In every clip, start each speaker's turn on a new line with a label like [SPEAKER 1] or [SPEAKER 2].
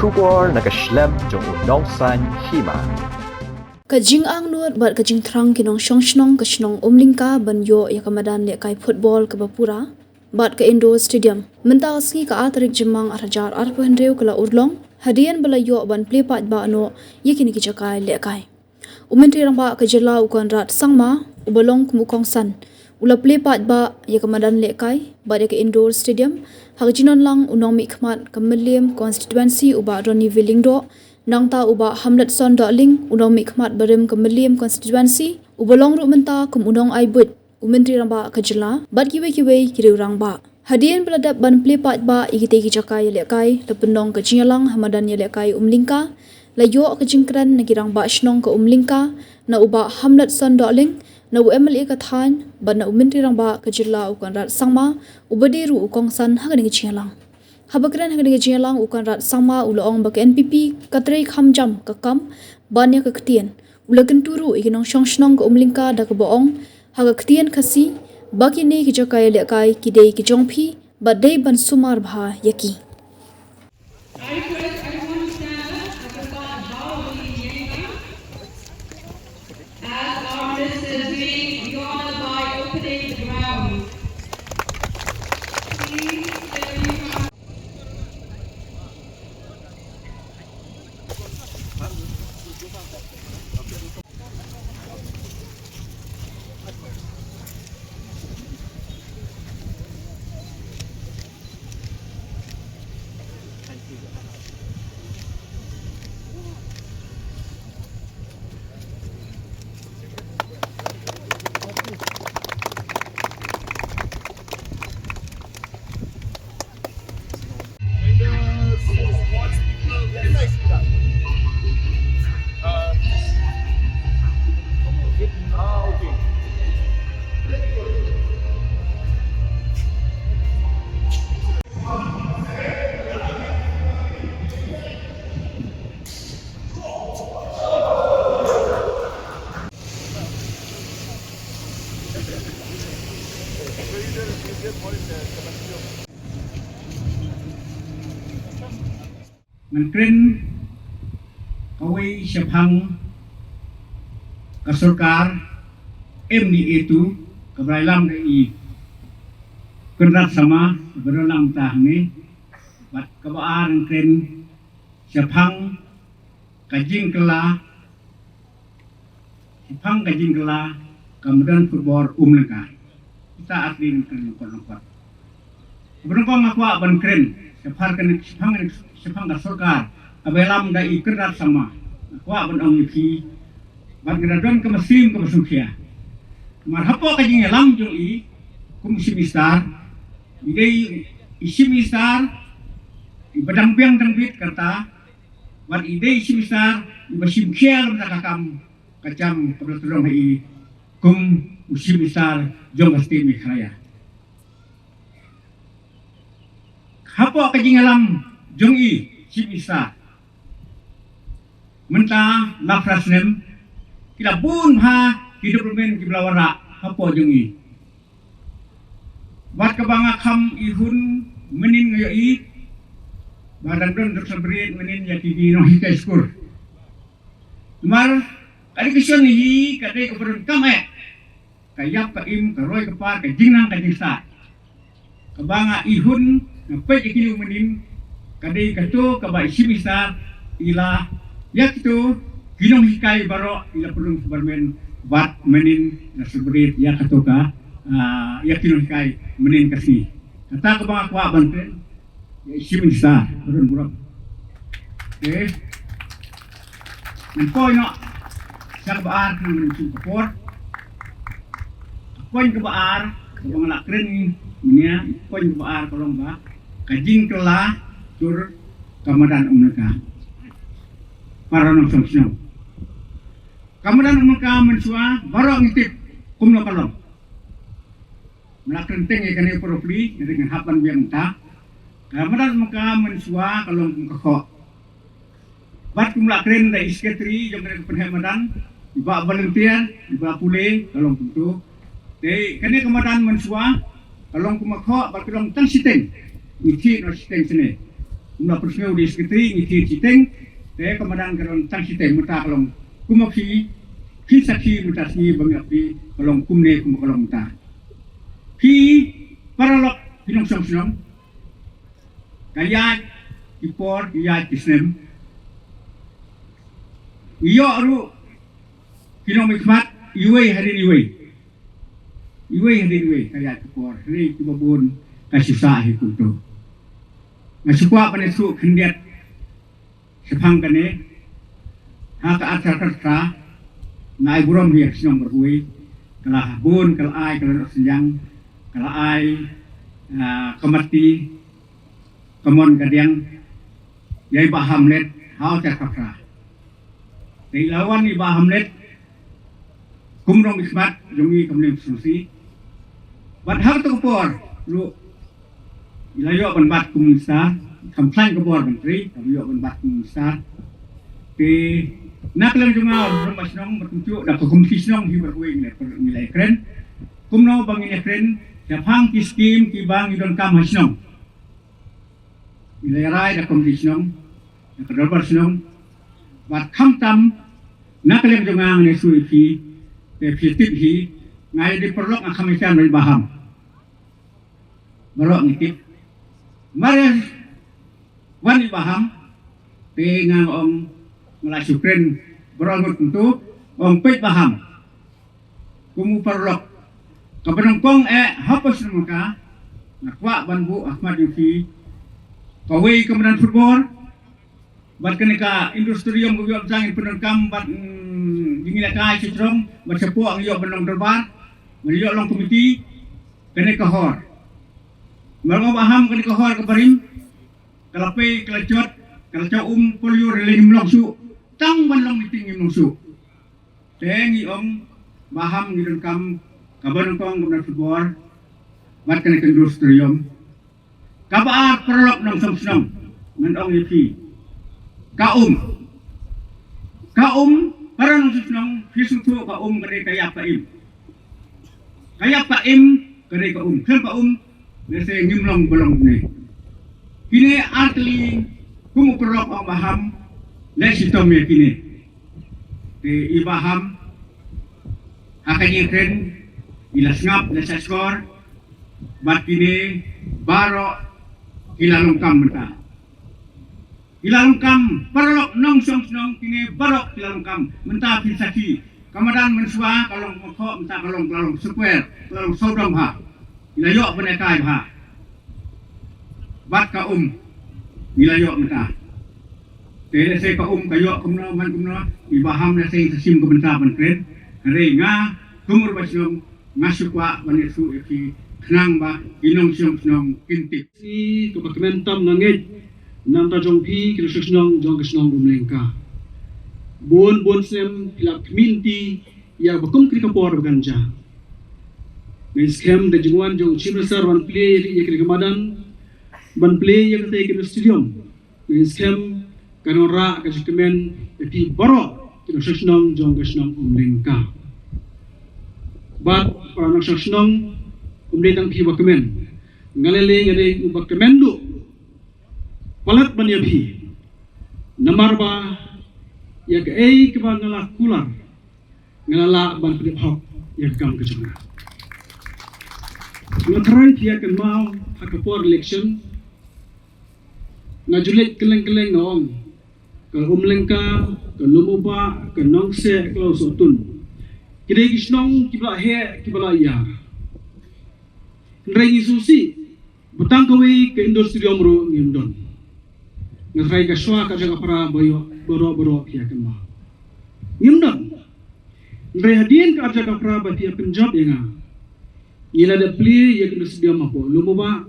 [SPEAKER 1] Shubor nakaslem jong unong san Hima.
[SPEAKER 2] Kajing ang nuat bat kajing trang kinong shnong ka shnong umlingka ban yo ya Madan Lehkai football ke Bapura bat ke indoor stadium menta Sngi ka atarik jemang arajar arpahendreu kala urlong hadian bala yo ban Paidbah no yakini kijakai Lehkai Myntri Rangbah ke jela ukon rat sangma ubalong kumukong san ula Paidbah ya Madan Lehkai bat ya ke indoor stadium hagjinon lang unong mikmat kemelim constituency uba roni vilingdo nang ta uba hamlet son ling unong mikmat berim kemelim constituency ubalong ru menta kum unong aibut Myntri Rangbah ke jela bat kiwe kiri Rangbah hadian beladap ban Paidbah ikite kijakai Lehkai lepenong ke jinyalang Madan Lehkai umlingka layo ke jingkran nagi Rangbah shnong ke umlingka na uba hamlet son ling na UMLA ka than ban na Myntri Rangbah ke jela ukon rat sangma ubadiru ukong san hagani jinyalang habakran hagani jinyalang ukon rat sangma ulaong bak NPP katrei khamjam kakam banya ke Ktien ula Kyntu ikinong shnong ke umlingka da ke boong haga Ktien Khasi baki ne kijakai Lehkai kidei kijongphi badai ban Sumar bha yaki
[SPEAKER 3] Myntri kawai syabhang kasurkar MDA itu keberailam dari kendat sama berulang tahun bat kebaan Myntri syabhang kajing kela kemudian football Lehkai kita atlin kelompok berengkong makwa Myntri syabhang kasurkar abelam dari kendat sama makwa benong iki bat graduan ke mesim ke mesumsia marhapo kajing elam jong i kum simistar idei isimistar ibadang piang tangbit kata bat idei simistar ibasim kial nakakam kacam kebetulan hai kum usimistar jong pasti mikraya hapo kajing elam jong i simistar menta lafrasnem kila bun ha hidup rumen kiblawara hapo jongi bat kabanga kham ihun menin ngoyi badan don tersebrit menin ya TV no high school mar kali kision hi kadai keberun kame kayap kaim karoy kepar kajinang kajingsa kabanga ihun ngapai ikini menin kadai katu kabai simisa ila yaktu ginong hikai baro ila pulung superman bat menin nasubrit ya katoka ya ginong hikai menin kasi kata kabang akwa banten ya simisa burun buruk okay nanti no sa kabaar ng menin kapor koin kabaar kabang lakren menia koin kabaar kolong ba kajing kela tur Madan Lehkai para nong song Madan Lehkai mensua baru ngitip kumno kalong melakenteng ikan pro Plie dengan hapan biang ta Madan Lehkai mensua kalong kakok bat kumlakren da isketri jong dari penhemadan iba volunteer iba pule kalong Kyntu de kene Madan mensua kalong kumakho bat kalong tang siteng ichi no siteng sene Mula persengau di sekretari ngiti citeng te Madan kalon tan citeng muta kalong kumapi saksi muta si bangapi kalong kumne kalong muta pi paralok pinong song kaya ipor kaya kisnem iyo ru pinong mikmat iwe hari iwe kaya ipor hari kibabun kasih sah Kyntu masukwa panesu kendiat sepang kane haka atar kerta ngai buram hiak sinong berhui kalah bun kalai kalah senjang kalai kemati kemon kadiang yai ba Hamlet hau tar kerta dari lawan ni ba Hamlet kumrong ismat jongi kemlem susi bat hak tu por lu ilayo banbat kumisa kamplan ke bor Myntri ilayo banbat kumisa ke naklam junga rumah senong bertunjuk dak komisi senong hi berkuing nilai keren kumno bangin keren japang ki skim ki bang idon kam senong nilai rai dak komisi senong dak dorbar senong bat kamtam naklam junga ne sui fi te fitip hi ngai di perlok akamisan dari baham barok ngitip Mari wani paham pengang ong Malaysia Ukraine berangut Kyntu ong paham kumu perlok kapenongkong hapus namaka nakwa banbu Ahmad Yufi kawai kemudian football bat kenika industri yang gubiok jangin penongkam bat Lehkai cicrong bat sepuh ang yok penong derbar meriok long komiti kenika hor Mereka paham ke dikohor ke parim, kalapai kelacot, kelacot polio relim longsu, tang banlong meeting longsu. Tengi paham di dalam kabar kong kemudian football, bat kena industrium. Kabar perlok nong senang, ngendong lipi. Kaum para nong senang, fisutu kaum kena kayak paim kena kaum. Nese ngimlong bolong ne. Kini artli kumu perlok ang baham lesitom ya kini. Te ibaham hakanya kren ilas ngap lesa skor bat kini baro ilalungkam menta. Ilalungkam perlok nong song kini baro ilalungkam menta filsaki. Madan mensua kalong mokok menta kalong square kalong sodom ha. Ilayok penekai bah, bat ilayok mereka. Tidak saya kayok kumno, ibaham na saya sasim kebentar Myntri. Hari kumur basyong ngasukwa banesu eki kenang bah inong siong Kyntu.
[SPEAKER 4] Si kementam nangit nam tajong pi kilusnong jong kesnong Lehkai. Bon sem pilak minti ya bakum krikapor ganja. May scam da jingwan jong chimrasar ban Plie ya kiri Madan ban Plie ya kata kiri stadium may scam kanora ka jikemen pi baro kino shashnong jong gashnong Lehkai bat para shashnong Lehkai pi bakamen ngalele ngade bakamen lu palat ban ya pi namarba ya ka ei ka ngala kular ngala ban pidip hok ya kam ka jumna Ngatrai dia kan mau hakapor election ngajulet keleng nong kalau Lehkai kalau muba kalau nongse kalau sotun kira kisnong kibla he kibla ya nrai susi butang kawi ke industri omro ngimdon ngatrai ka shwa ka jaga para boro dia kan mau ngimdon nrai hadien ka jaga para ba dia Punjab yang ila da Plie ya kena sedia mapo lumba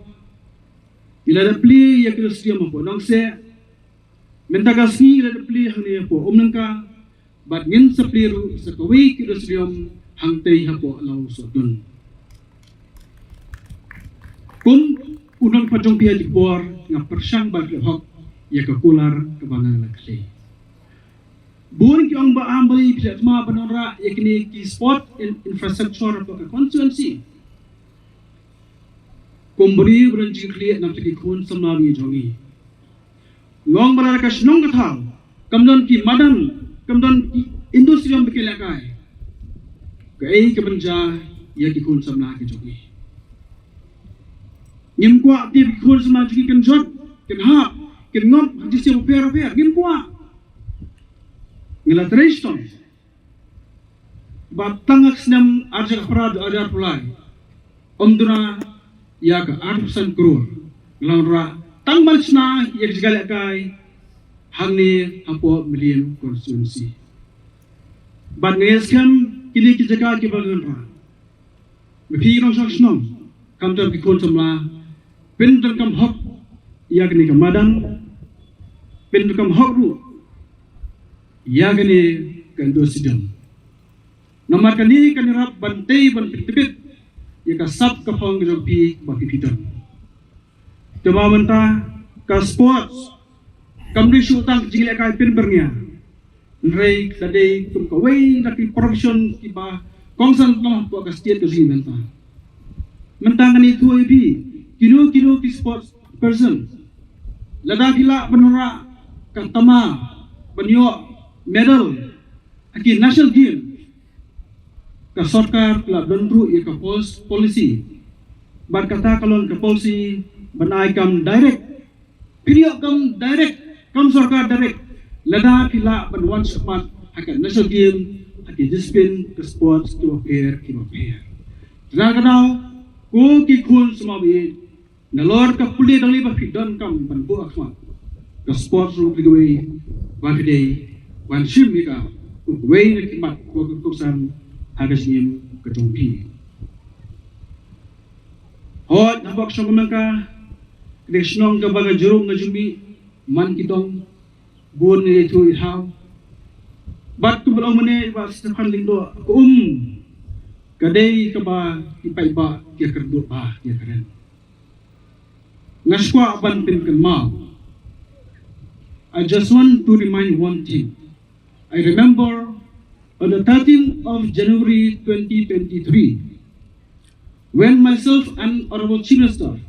[SPEAKER 4] ila da Plie ya kena sedia mapo nongse menta Khasi ila da Plie hang po Lehkai bat ngin sa pliru sa kawi kena sedia hangtei hapo law sodun kum unang pajong pia dikbor nga persang bag hok ya kakular kabangan lakli buon ki ang baambay pitma banora ya kini ki sport infrastructure po ka constituency kumbri beranjing kliat nam teki kun samnami jongi ngong bara ka snong ka thal kamdon ki madan kamdon ki industri yang bikin Lehkai ka ei ka banja ya ki khun samla ki jogi ngim kwa ti ki khun samla jogi kan jot kan hap kan ngop di se per ngim kwa ngila treston batangak snam arja prad ajar Plie omduna ya ka 8% crore ngelora tangmal sna ya juga Lehkai hangni hapo million constituency ban ngeskem kini ki jaga ki bagan ra bhi rong sang snom kam tam ki kon samla pen tam kam hok ya gni ka madan pen tam kam hok ru ya gni kan do sidam nomor kani kan rap bantei ban pitbit ya ka sap ka phong jong pi ba ki pitan Coba mentah ke sports kamri syutang jing Lehkai pin bernia nrei tadi kum kawai laki profession kiba kongsan noh buat ke state ke sini mentah kan itu ibi kilo ki sports person lada gila benora katama benyo medal aki national game ke sarkar la dondru ya ke policy bar kata kalon ke policy banai kam direct video kam direct kam sarkar direct lada pila banwan sepat akan national game akan discipline ke sports to fair jangan kadau ko ki khun semawi nalor ka puli dang liba fidon kam ban bu akma ke sports ru ligaway wan day wan shim mika way ne kimat ko kusan hagasim ke jongpi hot nabak shomangka Krishnong ka baga jurong nga jumi man kitong buon ni itu ihaw bat ko balaw mane ba sa kanlindo ko kaday ka ba Paidbah kia kerdo ba kia karen ngaskwa ban pin kan ma I just want to remind one thing. I remember on the 13th of January 2023 when myself and Honorable Chief Minister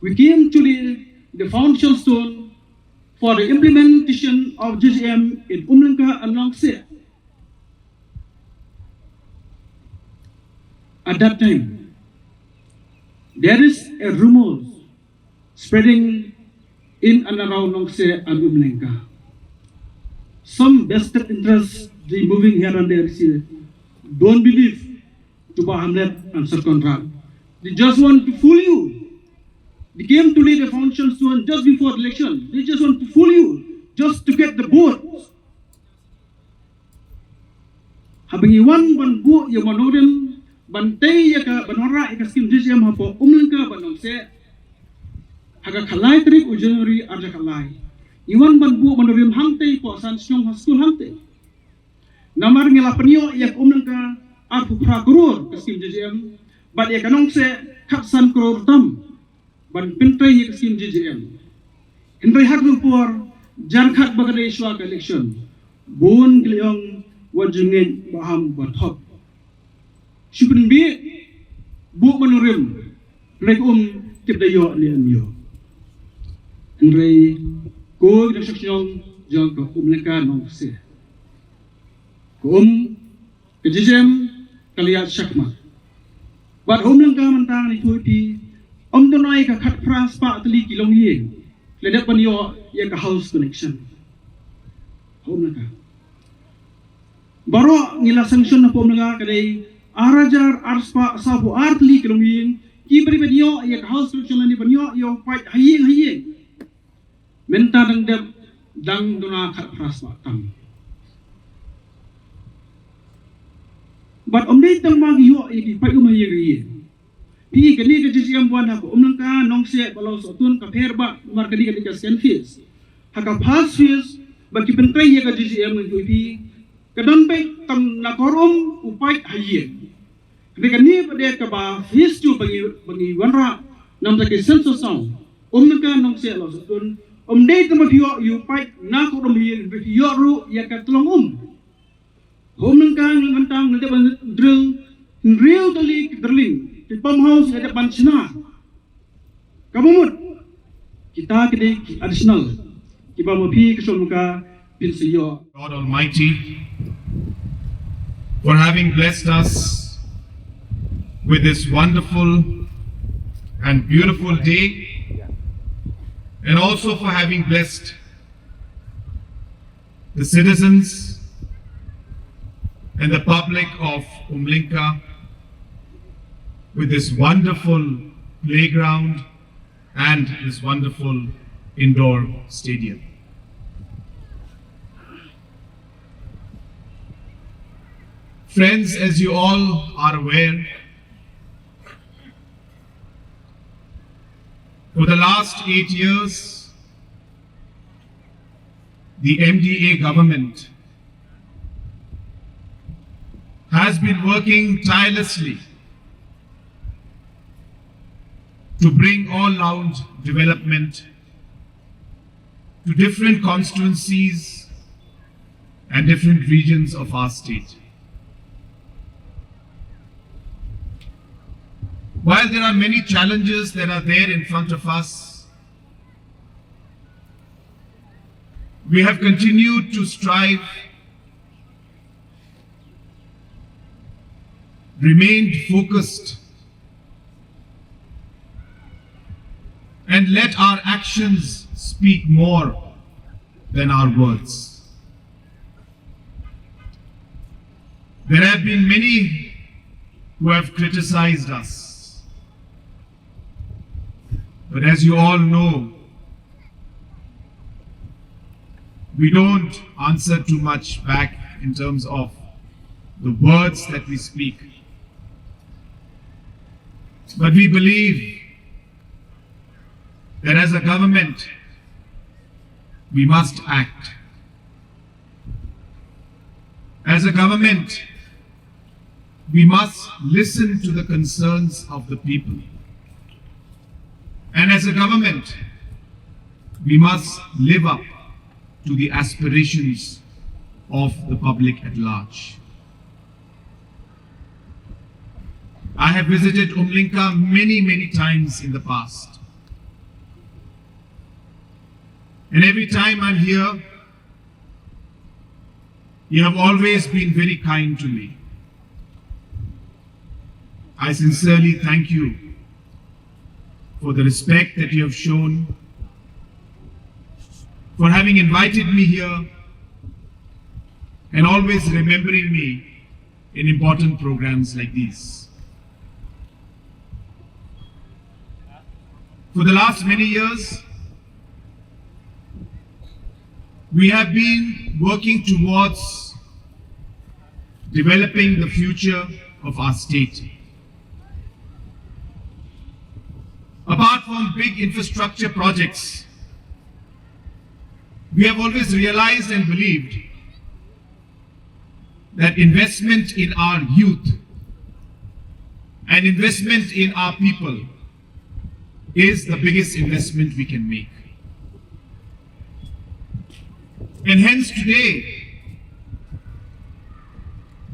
[SPEAKER 4] we came to the foundation stone for the implementation of GCM in Lehkai and Longse. At that time, there is a rumor spreading in and around Longse and Lehkai. Some vested interests, they moving here and there, don't believe to Hamlet and Sarkondra. They just want to fool you. They came to lead a foundation stone just before the election. They just want to fool you, just to get the vote. Habang iwan ban bu yang manorin bantay ya ka banora ya skim GCM hapo Lehkai banong se haga kalay trik u January arja kalay. Iwan ban bu manorin hangtay po san syong school hangtay. Namar ngila penyo ya Lehkai arpu prakurur ka skim GCM bat ya kanong se kapsan kror tam. Ban Myntri yang skim GCM. Myntri hak lupur jarkat bagade iswa election. Bun kliong wajungin baham berhak. Syukun bi bu menurim lek kibdayo lian yo. Myntri ko ida seksyon jang ka Lehkai nong se. Ko ke GCM kaliat syakma. Bat Lehkai mentang ni tuiti donai ka khat pras pa tali kilong yeng leda panyo ya ka house connection Lehkai baro ngila sanction na Lehkai kadai arajar arspa sabu artli kilong yeng ki bari panyo ya ka house connection ni panyo yo fight hayeng menta dang dona khat pras pa tam but omdei tang mag yo iki pai hayeng Pi kani ke GCM buan aku Lehkai nong se balau sotun ka Paidbah mar kani ka scan fees haka pass fees bagi Myntri ya ka GCM ngi pi kadon pe tam na korum upai haye kani pade ka ba fees tu bagi wanra nam ta ke census song Lehkai nong se balau sotun dei tam pio yu pai na ko dom ye yo ru ya ka tlong Lehkai ngantang nanti ban drill real tali drilling di pump house ada pancina. Kamu mut kita kini additional Kiba mapi kisomka pinsiyo.
[SPEAKER 5] God Almighty, for having blessed us with this wonderful and beautiful day, and also for having blessed the citizens and the public of Umlinka with this wonderful playground and this wonderful indoor stadium. Friends, as you all are aware, for the last 8 years, the MDA government has been working tirelessly to bring all-round development to different constituencies and different regions of our state. While there are many challenges that are there in front of us, we have continued to strive, remained focused, and let our actions speak more than our words. There have been many who have criticized us. But as you all know, we don't answer too much back in terms of the words that we speak. But we believe that as a government, we must act. As a government, we must listen to the concerns of the people. And as a government, we must live up to the aspirations of the public at large. I have visited Umlinka many times in the past. And every time I'm here, you have always been very kind to me. I sincerely thank you for the respect that you have shown, for having invited me here and always remembering me in important programs like these. For the last many years, we have been working towards developing the future of our state. Apart from big infrastructure projects, we have always realized and believed that investment in our youth and investment in our people is the biggest investment we can make. And hence today,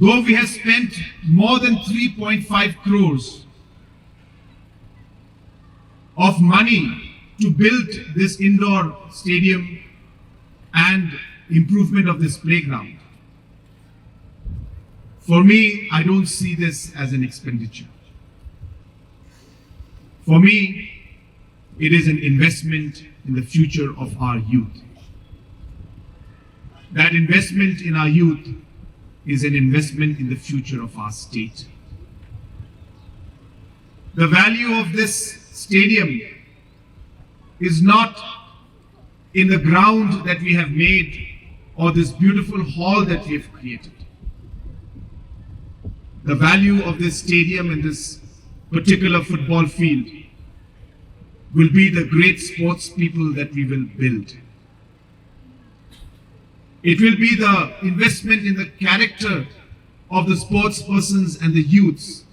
[SPEAKER 5] though we have spent more than 3.5 crores of money to build this indoor stadium and improvement of this playground, for me, I don't see this as an expenditure. For me, it is an investment in the future of our youth. That investment in our youth is an investment in the future of our state. The value of this stadium is not in the ground that we have made or this beautiful hall that we have created. The value of this stadium and this particular football field will be the great sports people that we will build. It will be the investment in the character of the sports persons and the youths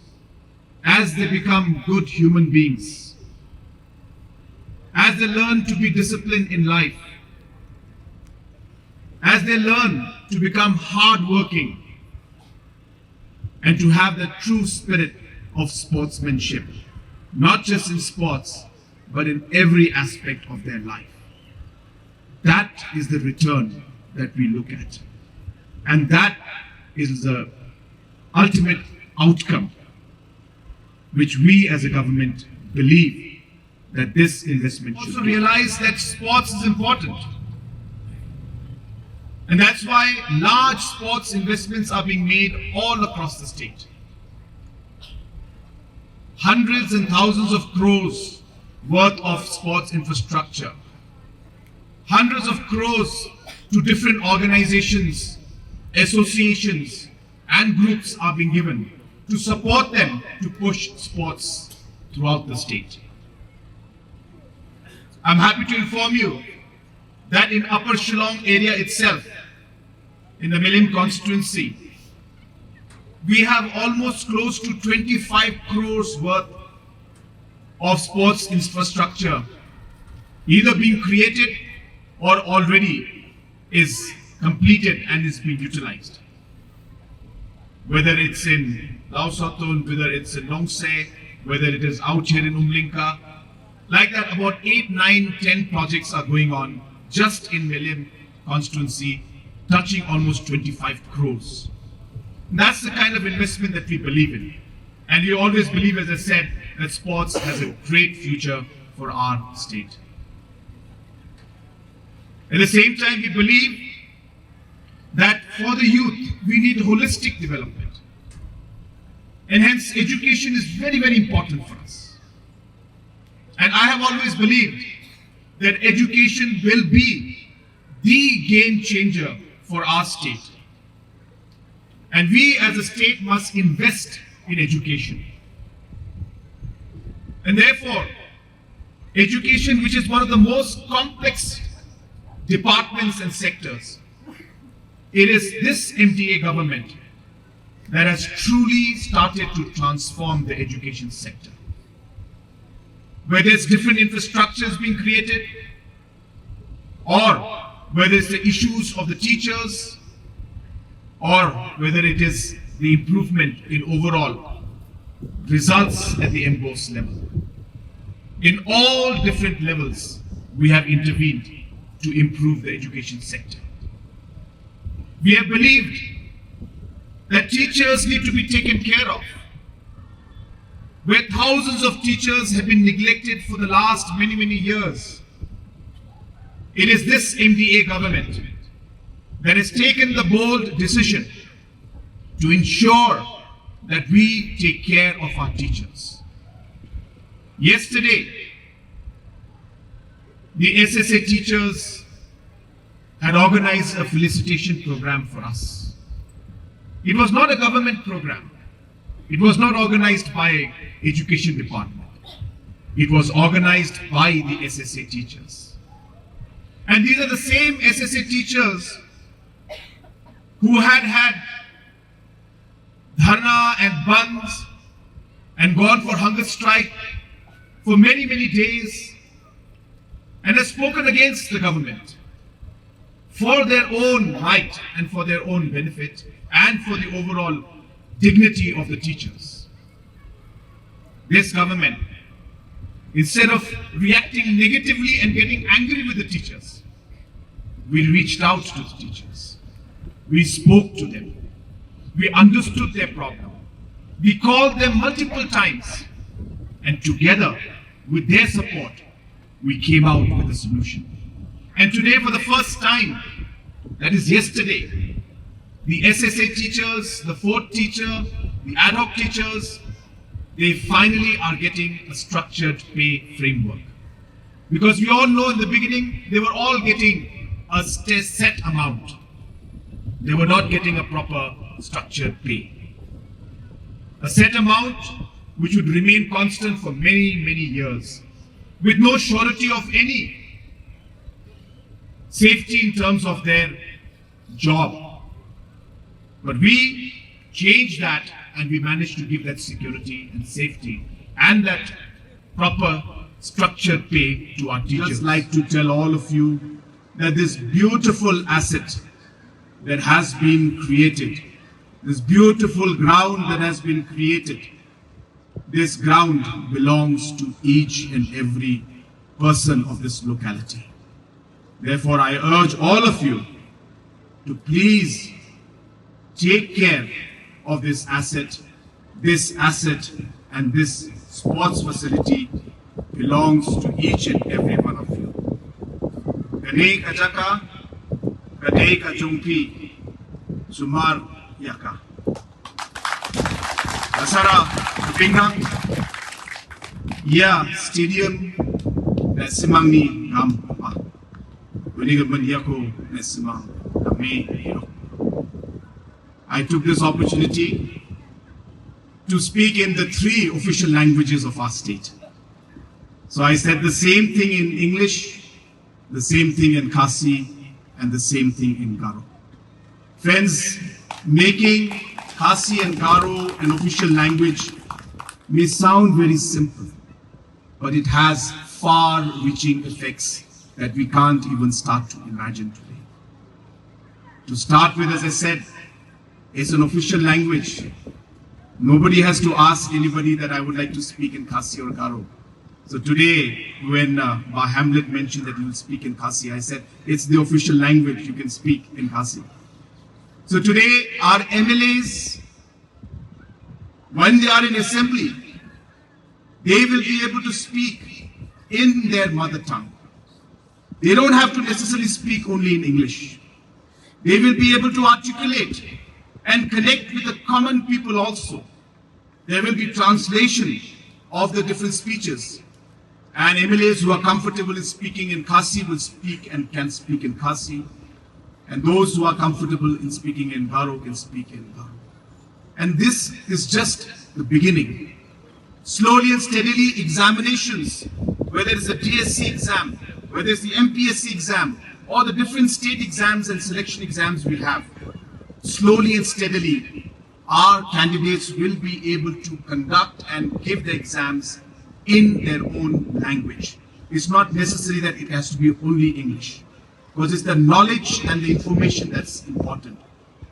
[SPEAKER 5] as they become good human beings, as they learn to be disciplined in life, as they learn to become hardworking and to have the true spirit of sportsmanship, not just in sports, but in every aspect of their life. That is the return that we look at. And that is the ultimate outcome which we as a government believe that this investment should also realize that sports is important. And that's why large sports investments are being made all across the state. Hundreds and thousands of crores worth of sports infrastructure. Hundreds of crores to different organizations, associations, and groups are being given to support them to push sports throughout the state. I'm happy to inform you that in Upper Shillong area itself, in the Milim constituency, we have almost close to 25 crores worth of sports infrastructure either being created or already is completed and is being utilized. Whether it's in Laosatun, whether it's in Nongse, whether it is out here in Umlinka, like that about 8, 9, 10 projects are going on just in Milim constituency, touching almost 25 crores. That's the kind of investment that we believe in. And we always believe, as I said, that sports has a great future for our state. At the same time, we believe that for the youth, we need holistic development. And hence, education is very, very important for us. And I have always believed that education will be the game changer for our state. And we as a state must invest in education. And therefore, education, which is one of the most complex departments and sectors, it is this MDA government that has truly started to transform the education sector. Where there's different infrastructures being created, or whether it's the issues of the teachers, or whether it is the improvement in overall results at the MBOS level. In all different levels, we have intervened to improve the education sector. We have believed that teachers need to be taken care of. Where thousands of teachers have been neglected for the last many, many years, it is this MDA government that has taken the bold decision to ensure that we take care of our teachers. Yesterday, the SSA teachers had organized a felicitation program for us. It was not a government program. It was not organized by Education Department. It was organized by the SSA teachers. And these are the same SSA teachers who had had dharna and bands and gone for hunger strike for many, many days and have spoken against the government for their own right and for their own benefit and for the overall dignity of the teachers. This government, instead of reacting negatively and getting angry with the teachers, we reached out to the teachers. We spoke to them. We understood their problem. We called them multiple times. And together, with their support, we came out with a solution. And today, for the first time, that is yesterday, the SSA teachers, the fourth teacher, the ad hoc teachers, they finally are getting a structured pay framework. Because we all know in the beginning, they were all getting a set amount. They were not getting a proper structured pay. A set amount which would remain constant for many, many years, with no surety of any safety in terms of their job. But we changed that and we managed to give that security and safety and that proper structured pay to our teachers. I'd just like to tell all of you that this beautiful asset that has been created, this beautiful ground that has been created, this ground belongs to each and every person of this locality. Therefore, I urge all of you to please take care of this asset and this sports facility belongs to each and every one of you. Kadai kajaka, kadai kajungpi, Sumar yaka. Asara Pingang, ya stadium na simang ni Rangbah. Winigaman yako na simang kami hero. I took this opportunity to speak in the 3 official languages of our state. So I said the same thing in English, the same thing in Khasi, and the same thing in Garo. Friends, making Khasi and Garo an official language may sound very simple, but it has far-reaching effects that we can't even start to imagine today. To start with, as I said, it's an official language. Nobody has to ask anybody that I would like to speak in Khasi or Garo. So today, when Bah Hamlet mentioned that he will speak in Khasi, I said, it's the official language, you can speak in Khasi. So today, our MLAs, when they are in assembly, they will be able to speak in their mother tongue. They don't have to necessarily speak only in English. They will be able to articulate and connect with the common people also. There will be translation of the different speeches. And MLAs who are comfortable in speaking in Khasi will speak and can speak in Khasi. And those who are comfortable in speaking in Garo can speak in Garo. And this is just the beginning. Slowly and steadily, examinations, whether it's a DSC exam, whether it's the MPSC exam, or the different state exams and selection exams we have, slowly and steadily, our candidates will be able to conduct and give the exams in their own language. It's not necessary that it has to be only English, because it's the knowledge and the information that's important.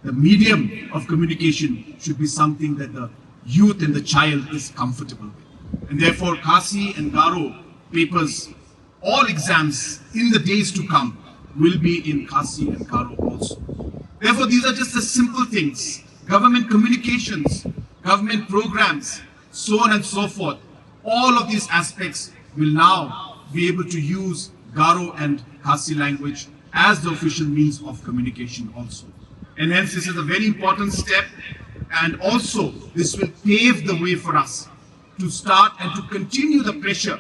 [SPEAKER 5] The medium of communication should be something that the youth and the child is comfortable with. And therefore, Khasi and Garo papers, all exams in the days to come will be in Khasi and Garo also. Therefore, these are just the simple things. Government communications, government programs, so on and so forth. All of these aspects will now be able to use Garo and Khasi language as the official means of communication also. And hence this is a very important step, and also this will pave the way for us to start and to continue the pressure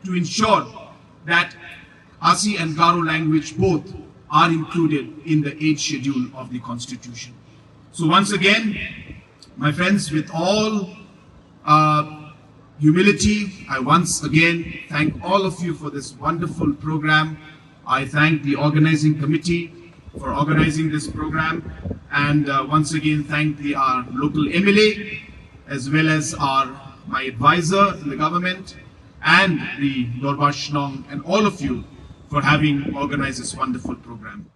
[SPEAKER 5] to ensure that Khasi and Garo language both are included in the 8th schedule of the Constitution. So once again, my friends, with all humility, I once again thank all of you for this wonderful program. I thank the organizing committee for organizing this program, and once again thank our local MLA as well as my advisor in the government and the Lord Bashnong and all of you for having organized this wonderful program.